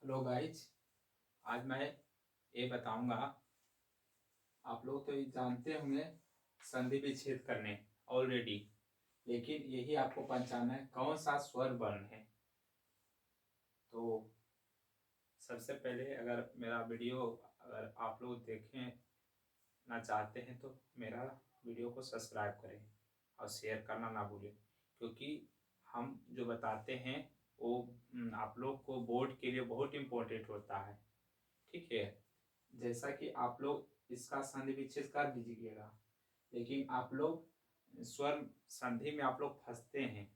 Hello guys. आज मैं ये बताऊंगा। आप लोग तो ये जानते होंगे संधि विच्छेद करने ऑलरेडी, लेकिन यही आपको पहचानना है कौन सा स्वर वर्ण है। तो सबसे पहले अगर मेरा वीडियो अगर आप लोग देखना चाहते हैं तो मेरा वीडियो को सब्सक्राइब करें और शेयर करना ना भूलें, क्योंकि हम जो बताते हैं वो आप लोग को बोर्ड के लिए बहुत इम्पोर्टेंट होता है। ठीक है, जैसा कि आप लोग इसका संधि विच्छेद कर दीजिएगा, लेकिन आप लोग स्वर संधि में आप लोग फंसते हैं।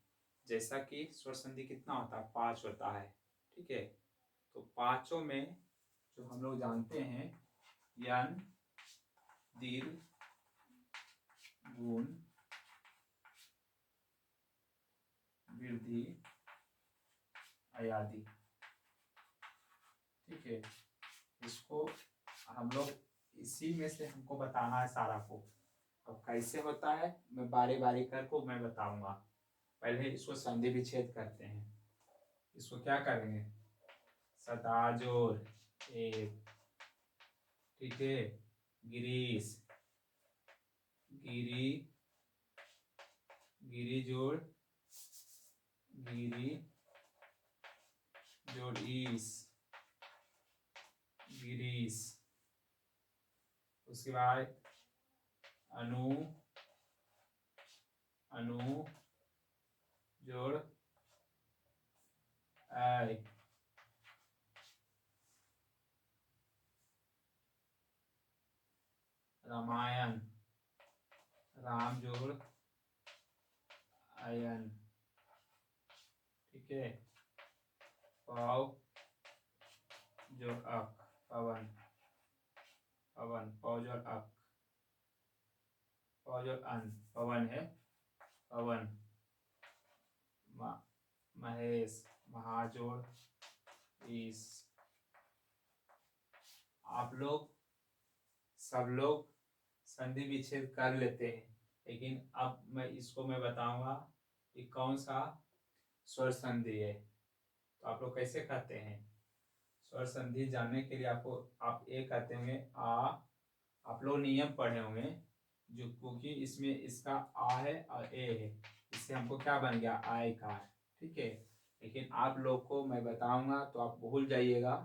जैसा कि स्वर संधि कितना होता है, 5 होता है। ठीक है, तो पांचों में जो हम लोग जानते हैं यन, दीर्घ, गुण, वृद्धि, अयादि। ठीक है, इसको हम लोग इसी में से हमको बताना है सारा को। अब कैसे होता है मैं बारी बारी करके मैं बताऊंगा। पहले इसको संधि विच्छेद करते हैं। इसको क्या करेंगे, सदा जोड़ एक। ठीक है, गिरीश, गिरी, गिरी जोड़ गिरी जोड़ ईस, गिरीश। उसके बाद अनु, अनु जोड़ ऐ। रामायण, राम जोड़ अयन। ठीक है, पव जोड़ अक, पवन, पवन, पव जोड़ अक, पव जोड़ अन, पवन है पवन। महेश, महाजोड़ ईस। आप लोग सब लोग संधि विच्छेद कर लेते हैं, लेकिन अब मैं बताऊंगा कि कौन सा स्वर संधि है। तो आप लोग कैसे कहते हैं स्वर संधि जानने के लिए आपको आप ये कहते होंगे आ। आप लोग नियम पढ़े होंगे, जो क्योंकि इसमें इसका आ है और ए है, इससे हमको क्या बन गया आयकार। ठीक है, लेकिन आप लोग को मैं बताऊंगा तो आप भूल जाइएगा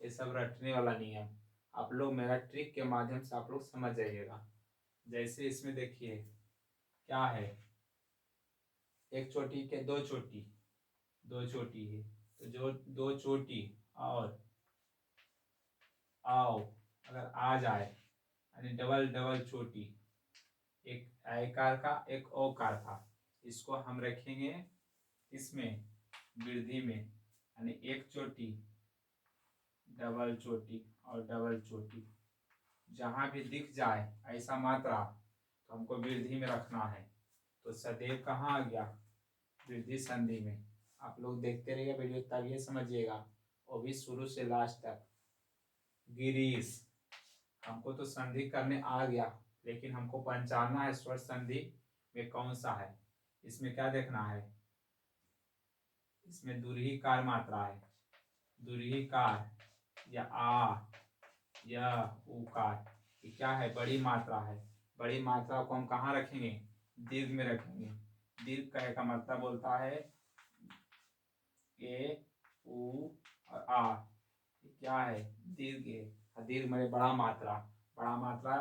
ये सब रटने वाला नियम। आप लोग मेरा ट्रिक के माध्यम से आप लोग समझ जाइएगा। जैसे इसमें देखिए क्या है, एक चोटी के दो चोटी, दो चोटी है तो जो दो चोटी और आओ अगर आ जाए यानी डबल डबल चोटी, एक आयकार का एक ओकार का, इसको हम रखेंगे इसमें वृद्धि में, यानी एक चोटी डबल चोटी और डबल चोटी। जहां भी दिख जाए ऐसा मात्रा तो हमको वृद्धि में रखना है। तो सदैव कहाँ आ गया, वृद्धि संधि में। आप लोग देखते रहिए वीडियो, तब ये समझिएगा, वो भी शुरू से लास्ट तक। गिरीश, हमको तो संधि करने आ गया, लेकिन हमको पहचानना है स्वर संधि में कौन सा है। इसमें क्या देखना है, इसमें दूरही कार मात्रा है, दूरही कार या आ या उकार, ये क्या है बड़ी मात्रा है। बड़ी मात्रा को हम कहाँ रखेंगे, दीर्घ में रखेंगे। दीर्घ का मतलब बोलता है ए उ और आ, ये क्या है दीर्घ है। दीर्घ में बड़ा मात्रा, बड़ा मात्रा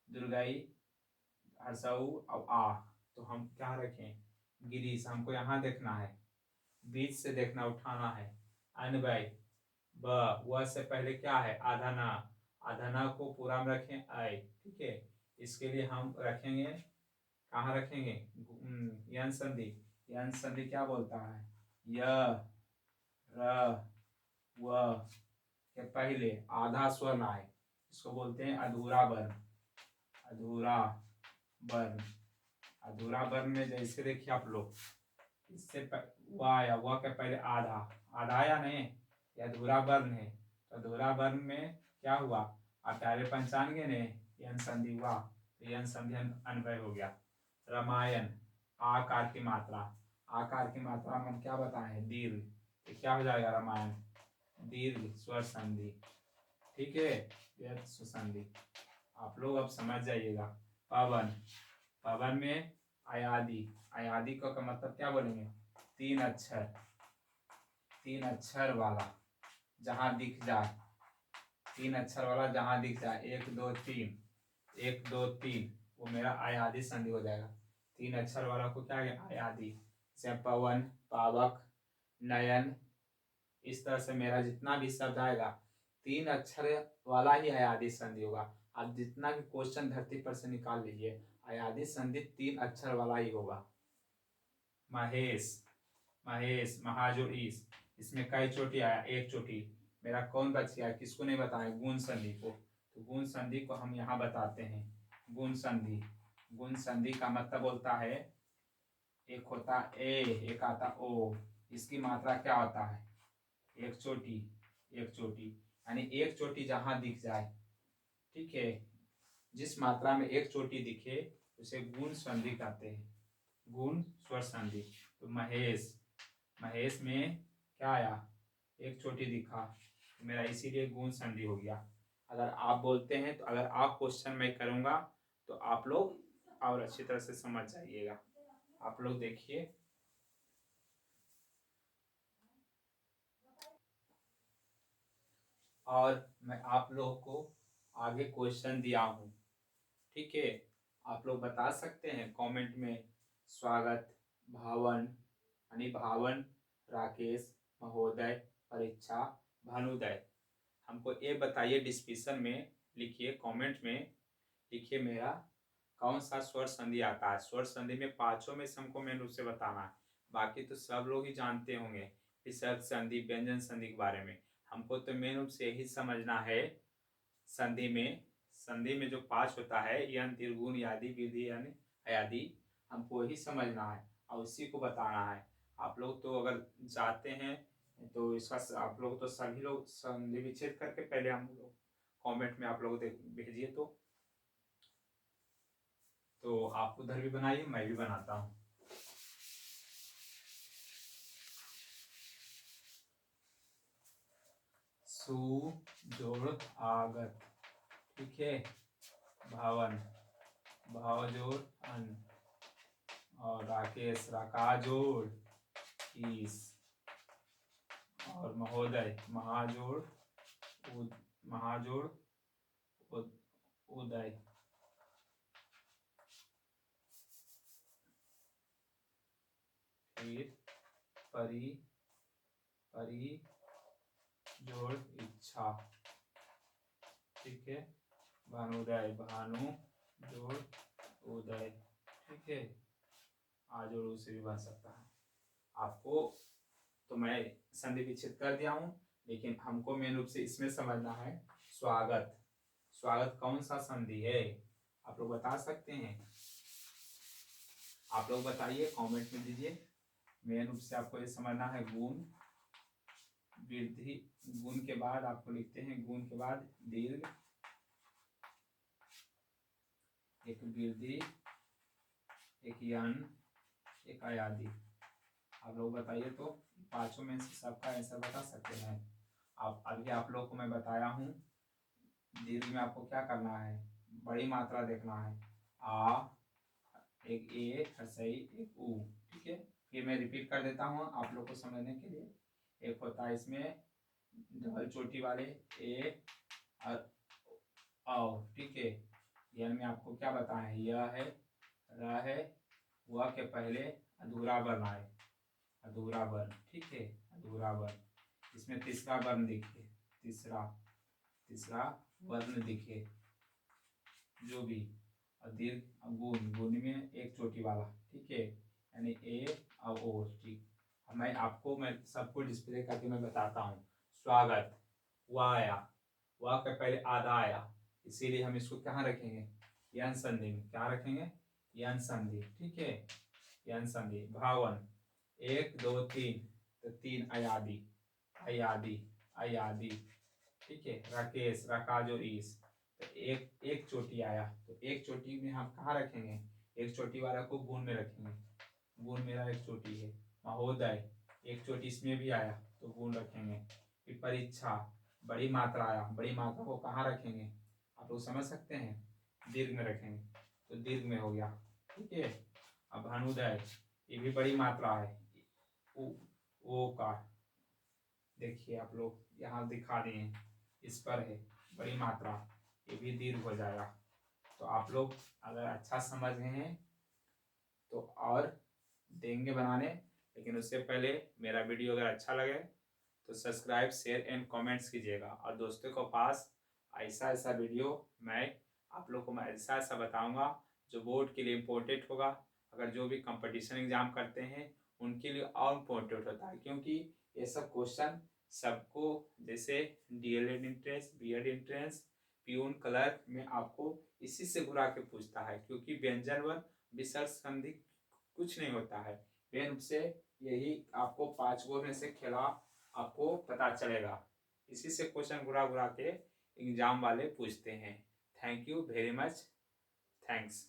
दुर्गाई हर्षऊ और आ। तो हम क्या रखें, गिरीश। हमको यहाँ देखना है, बीच से देखना उठाना है। अनवय, ब व से पहले क्या है आधा ना, आधा ना को पूरा में रखें आय। ठीक है, इसके लिए हम रखेंगे कहाँ रखेंगे, यन संधि। यन संधि क्या बोलता है, य र व के पहले आधा स्वर ना है, इसको बोलते हैं अधूरा वर्ण। अधूरा वर्ण, अधूरा वर्ण में जैसे देखिए आप लोग, इससे व आया, व के पहले आधा, आधा आया नहीं, यह अधूरा वर्ण है। तो अधूरा वर्ण में क्या हुआ, आप पहले पहचान गए ने, यन संधि हुआ तो यन संधि अन्वय हो गया। रामायण, आकार की मात्रा, आकार की मात्रा में हम क्या बताए दीर्घ, तो क्या हो जाएगा रामायण, दीर्घ स्वर संधि, ठीक है, व्यर्थ स्वर संधि। आप लोग अब समझ जाइएगा। पवन, पवन में अयादी, अयादी का मतलब क्या बोलेंगे, तीन अक्षर, तीन अक्षर वाला जहां दिख जाए, तीन अक्षर वाला जहां दिख जाए, एक दो तीन, एक दो तीन, वो मेरा अयादी संधि हो जाएगा। तीन अक्षर वाला को क्या है, अयादी। जैसे पवन, पावक, नयन, इस तरह से मेरा जितना भी शब्द आएगा तीन अक्षर वाला ही अयादी संधि होगा। आप जितना भी क्वेश्चन धरती पर से निकाल लीजिए, अयादी संधि तीन अक्षर वाला ही होगा। महेश, महेश, महाजोड़ ईस, इसमें कई चोटी आया, एक चोटी, मेरा कौन बच गया, किसको नहीं बताएं, गुण संधि को। तो गुण संधि को हम यहाँ बताते हैं। गुण संधि, गुण संधि का मतलब बोलता है, एक होता ए, एक आता ओ, इसकी मात्रा क्या होता है, एक चोटी, एक चोटी, यानी एक चोटी जहां दिख जाए, ठीक है, जिस मात्रा में एक चोटी दिखे उसे गुण संधि कहते हैं, गुण स्वर संधि। तो महेश, महेश में क्या आया, एक चोटी दिखा, तो मेरा इसीलिए गुण संधि हो गया। अगर आप बोलते हैं तो अगर आप क्वेश्चन मैं करूंगा तो आप लोग और अच्छी तरह से समझ जाइएगा। आप लोग देखिए, और मैं आप लोगों को आगे क्वेश्चन दिया हूं, ठीक है, आप लोग बता सकते हैं कमेंट में। स्वागत, भावन, यानी भावन, राकेश, महोदय, परीक्षा, भानुदय, हमको ये बताइए, डिस्क्रिप्शन में लिखिए, कमेंट में लिखिए मेरा कौन सा स्वर संधि आता है। स्वर संधि में पांचों में से हमको मेन रूप से बताना है, बाकी तो सब लोग ही जानते होंगे विसर्ग संधि, व्यंजन संधि के बारे में। हमको तो मेन रूप से यही समझना है, संधि में, संधि में जो पांच होता है, यन, दीर्घ, यादि, विधि, यानी अयादि, हमको यही समझना है और उसी को बताना है। आप लोग तो अगर जाते हैं तो इसका आप लोग तो सभी लोग संधि विच्छेद करके पहले हम लोग कमेंट में आप लोग भेजिए। तो आप उधर भी बनाइए, मैं भी बनाता हूँ। सु जोड़ आगत, ठीक है, भावन, भाव जोड़ अन, और राकेश, रका जोड़ ईस, और महोदय, महाजोड़ महाजोड़ उदय, फिर परी, परी जोड़ इच्छा, ठीक है, भानुदय, भानु जोड़ उदय, ठीक है, आजोड़ से भी बन सकता है। आपको तो मैं संधि विच्छेद कर दिया हूं, लेकिन हमको मेन रूप से इसमें समझना है स्वागत। स्वागत कौन सा संधि है, आप लोग बता सकते हैं, आप लोग बताइए, कमेंट में दीजिए। मेन रूप से आपको ये समझना है गुण, वृद्धि, गुण के बाद आपको लिखते हैं, गुण के बाद दीर्घ, एक वृद्धि, एक यन, एक अयादि। आप लोग बताइए, तो पांचों में से सबका आंसर बता सकते हैं आप। अभी आप लोग को मैं बताया हूँ, दीर्घ में आपको क्या करना है, बड़ी मात्रा देखना है, आ, एक ए, हर्षई, एक उ, ठीक है। फिर मैं रिपीट कर देता हूँ आप लोग को समझने के लिए। एक होता है इसमें डबल चोटी वाले ए और औ, ठीक है। यन में आपको क्या बताएं, यह है, र है, वह के पहले अधूरा वर्ण आए, अधूरा वर्ण, ठीक है, अधूरा वर्ण। इसमें तीसरा वर्ण दिखे, तीसरा, तीसरा वर्ण दिखे, जो भी, और दीर्घ, गुण, गुण में एक चोटी वाला, ठीक है, यानी ए और ओ, ठीक। मैं आपको, मैं सबको डिस्प्ले करके मैं बताता हूँ। स्वागत, वह आया, वह के पहले आधा आया, इसीलिए हम इसको कहाँ रखेंगे, यन संधि में। क्या रखेंगे, यन संधि, ठीक है, यन संधि। भावन, एक दो तीन, तो तीन अयादी, अयादी, अयादी, ठीक है। राकेश, रका जो ईस, तो एक एक चोटी आया, तो एक चोटी में हम कहाँ रखेंगे, एक चोटी वाला को गुण में रखेंगे, गुण मेरा एक चोटी है। महोदय, एक चोटी इसमें भी आया तो गुण रखेंगे। कि परीक्षा बड़ी मात्रा आया, बड़ी मात्रा को कहाँ रखेंगे आप लोग समझ सकते हैं, दीर्घ में रखेंगे, तो दीर्घ में हो गया। ठीक है। अब अनुदय, ये भी बड़ी मात्रा है, ओ का देखिए आप लोग यहाँ दिखा दिए, इस पर है बड़ी मात्रा, ये भी दीर्घ हो जाएगा। तो आप लोग अगर अच्छा समझ गए हैं तो और देंगे बनाने, लेकिन उससे पहले मेरा वीडियो अगर अच्छा लगे तो सब्सक्राइब शेयर एंड कमेंट्स कीजिएगा, और दोस्तों को पास ऐसा ऐसा वीडियो मैं आप लोग को मैं ऐसा ऐसा बताऊंगा जो बोर्ड के लिए इम्पोर्टेंट होगा, अगर जो भी कंपटीशन एग्जाम करते हैं उनके लिए और इम्पोर्टेंट होता है, क्योंकि ये सब क्वेश्चन सबको, जैसे DElEd entrance, BEd entrance, peon clerk में आपको इसी से घुरा के पूछता है, क्योंकि व्यंजन वर्ग विसर्ग संधि कुछ नहीं होता है, मेन से यही आपको 5 गो में से खेला आपको पता चलेगा, इसी से क्वेश्चन घुरा घुरा के एग्जाम वाले पूछते हैं। Thank you very much, thanks.